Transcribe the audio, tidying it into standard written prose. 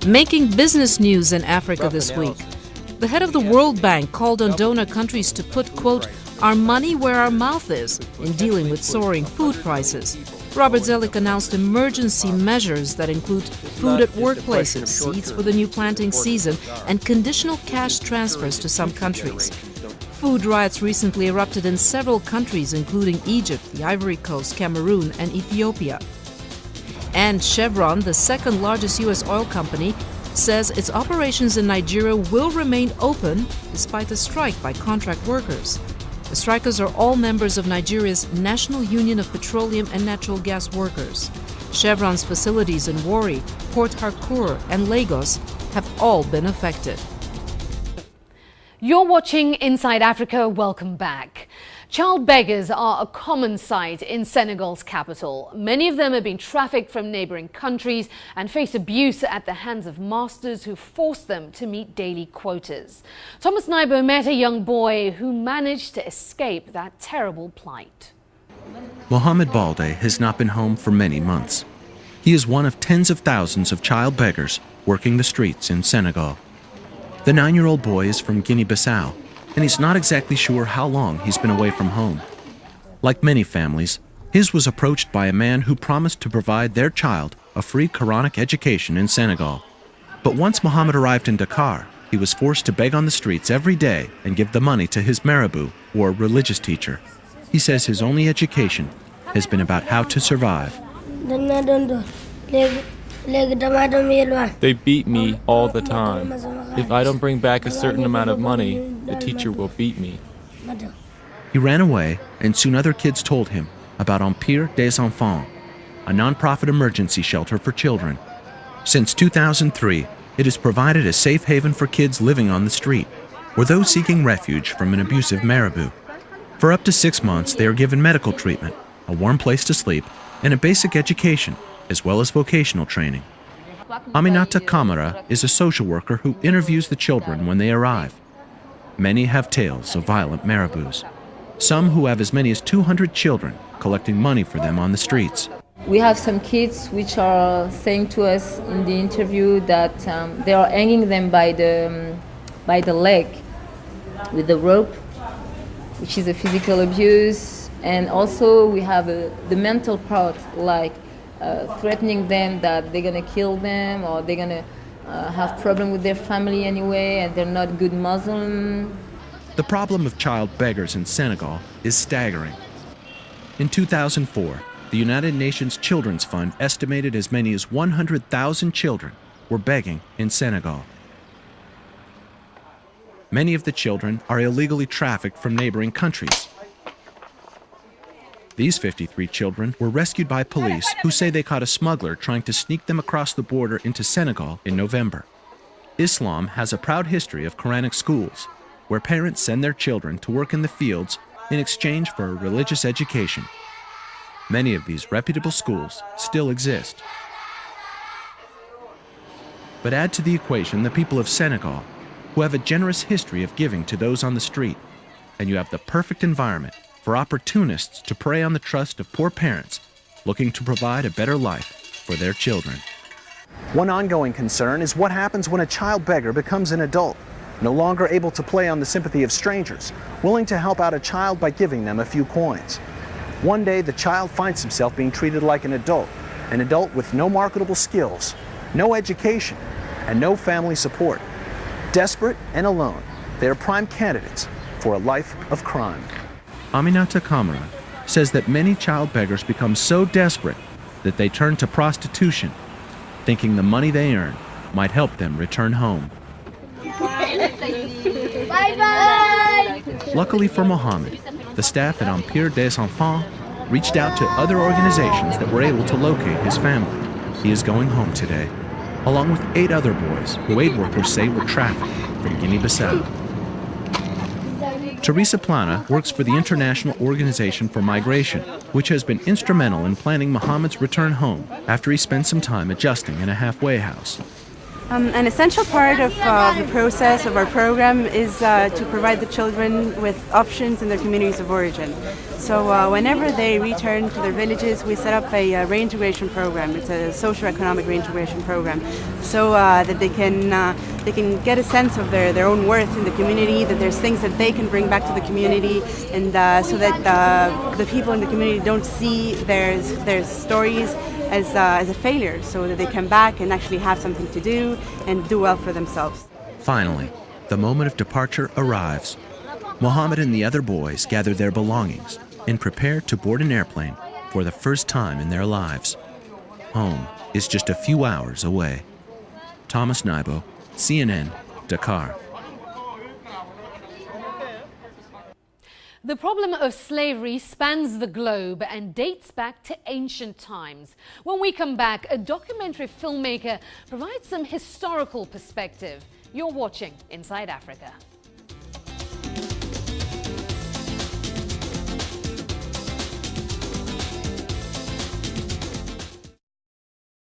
Making business news in Africa this week. The head of the World Bank called on donor countries to put, quote, our money where our mouth is in dealing with soaring food prices. Robert Zoellick announced emergency measures that include food at workplaces, seeds for the new planting season, and conditional cash transfers to some countries. Food riots recently erupted in several countries, including Egypt, the Ivory Coast, Cameroon, and Ethiopia. And Chevron, the second largest U.S. oil company, says its operations in Nigeria will remain open despite the strike by contract workers. The strikers are all members of Nigeria's National Union of Petroleum and Natural Gas Workers. Chevron's facilities in Warri, Port Harcourt, and Lagos have all been affected. You're watching Inside Africa. Welcome back. Child beggars are a common sight in Senegal's capital. Many of them have been trafficked from neighboring countries and face abuse at the hands of masters who force them to meet daily quotas. Thomas Naibo met a young boy who managed to escape that terrible plight. Mohamed Balde has not been home for many months. He is one of tens of thousands of child beggars working the streets in Senegal. The 9-year-old boy is from Guinea-Bissau, and he's not exactly sure how long he's been away from home. Like many families, his was approached by a man who promised to provide their child a free Quranic education in Senegal. But once Mohammed arrived in Dakar, he was forced to beg on the streets every day and give the money to his marabout, or religious teacher. He says his only education has been about how to survive. They beat me all the time. If I don't bring back a certain amount of money, the teacher will beat me. He ran away, and soon other kids told him about Empire des Enfants, a non-profit emergency shelter for children. Since 2003, it has provided a safe haven for kids living on the street or those seeking refuge from an abusive marabout. For up to 6 months, they are given medical treatment, a warm place to sleep, and a basic education, as well as vocational training. Aminata Kamara is a social worker who interviews the children when they arrive. Many have tales of violent marabouts, some who have as many as 200 children collecting money for them on the streets. We have some kids which are saying to us in the interview that they are hanging them by the leg with the rope, which is a physical abuse. And also we have the mental part, like threatening them that they're going to kill them or they're going to have problem with their family anyway and they're not good Muslim. The problem of child beggars in Senegal is staggering. In 2004, the United Nations Children's Fund estimated as many as 100,000 children were begging in Senegal. Many of the children are illegally trafficked from neighboring countries. These 53 children were rescued by police who say they caught a smuggler trying to sneak them across the border into Senegal in November. Islam has a proud history of Quranic schools, where parents send their children to work in the fields in exchange for a religious education. Many of these reputable schools still exist. But add to the equation the people of Senegal, who have a generous history of giving to those on the street, and you have the perfect environment for opportunists to prey on the trust of poor parents looking to provide a better life for their children. One ongoing concern is what happens when a child beggar becomes an adult, no longer able to play on the sympathy of strangers, willing to help out a child by giving them a few coins. One day, the child finds himself being treated like an adult with no marketable skills, no education, and no family support. Desperate and alone, they are prime candidates for a life of crime. Aminata Kamara says that many child beggars become so desperate that they turn to prostitution, thinking the money they earn might help them return home. Bye-bye! Luckily for Mohammed, the staff at Empire des Enfants reached out to other organizations that were able to locate his family. He is going home today, along with 8 other boys who aid workers say were trafficked from Guinea-Bissau. Teresa Plana works for the International Organization for Migration, which has been instrumental in planning Mohammed's return home after he spent some time adjusting in a halfway house. An essential part of the process of our program is to provide the children with options in their communities of origin. So whenever they return to their villages, we set up a reintegration program. It's a socio-economic reintegration program, so that they can get a sense of their own worth in the community, that there's things that they can bring back to the community, and so that the people in the community don't see their stories as a failure, so that they come back and actually have something to do and do well for themselves. Finally, the moment of departure arrives. Mohammed and the other boys gather their belongings and prepare to board an airplane for the first time in their lives. Home is just a few hours away. Thomas Naibo, CNN, Dakar. The problem of slavery spans the globe and dates back to ancient times. When we come back, a documentary filmmaker provides some historical perspective. You're watching Inside Africa.